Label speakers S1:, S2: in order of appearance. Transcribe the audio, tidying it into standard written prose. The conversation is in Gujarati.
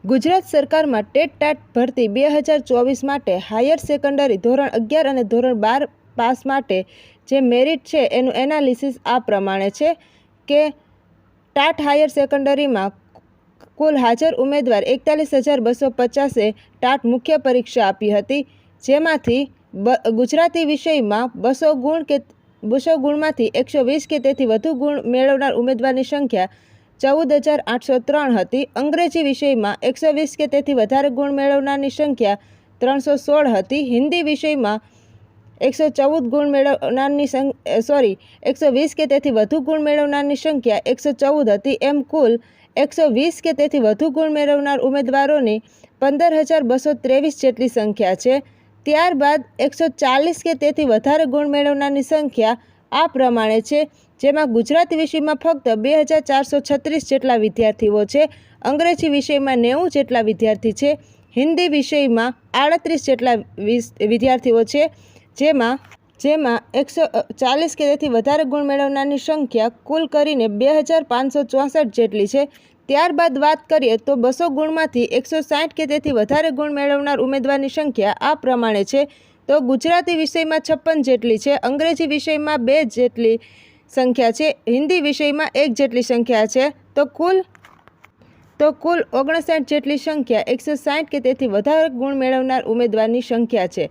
S1: ગુજરાત સરકારમાં ટેટ-ટાટ ભરતી 2024 માટે હાયર સેકન્ડરી ધોરણ 11 અને ધોરણ 12 પાસ માટે જે મેરિટ છે એનું એનાલિસિસ આ પ્રમાણે છે કે ટાટ હાયર સેકન્ડરીમાં કુલ હાજર ઉમેદવાર 41,250એ ટાટ મુખ્ય પરીક્ષા આપી હતી, જેમાંથી ગુજરાતી વિષયમાં 200 ગુણમાંથી 120 કે તેથી વધુ ગુણ મેળવનાર ઉમેદવારની સંખ્યા 14,803 હતી। અંગ્રેજી વિષયમાં 120 કે તેથી વધારે ગુણ મેળવનારની સંખ્યા 316 હતી। હિન્દી વિષયમાં 120 કે તેથી વધુ ગુણ મેળવનારની સંખ્યા 114 હતી। એમ કુલ 120 કે તેથી વધુ ગુણ મેળવનાર ઉમેદવારોની 15,223 જેટલી સંખ્યા છે। ત્યારબાદ 140 કે તેથી વધારે ગુણ મેળવનારની સંખ્યા આ પ્રમાણે છે, જેમાં ગુજરાતી વિષયમાં ફક્ત 2,436 જેટલા વિદ્યાર્થીઓ છે, અંગ્રેજી વિષયમાં 90 જેટલા વિદ્યાર્થી છે, હિન્દી વિષયમાં 38 જેટલા વિદ્યાર્થીઓ છે, જેમાં 140 કે તેથી વધારે ગુણ મેળવનારની સંખ્યા કુલ કરીને 2,564 જેટલી છે। ત્યારબાદ વાત કરીએ તો 200 ગુણમાંથી 160 કે તેથી વધારે ગુણ મેળવનાર ઉમેદવારની સંખ્યા આ પ્રમાણે છે। તો ગુજરાતી વિષયમાં 56 જેટલી છે, અંગ્રેજી વિષયમાં 2 જેટલી સંખ્યા છે, હિન્દી વિષયમાં 1 જેટલી સંખ્યા છે, તો કુલ 59 જેટલી સંખ્યા 160 કે તેથી વધારે ગુણ મેળવનાર ઉમેદવારની સંખ્યા છે।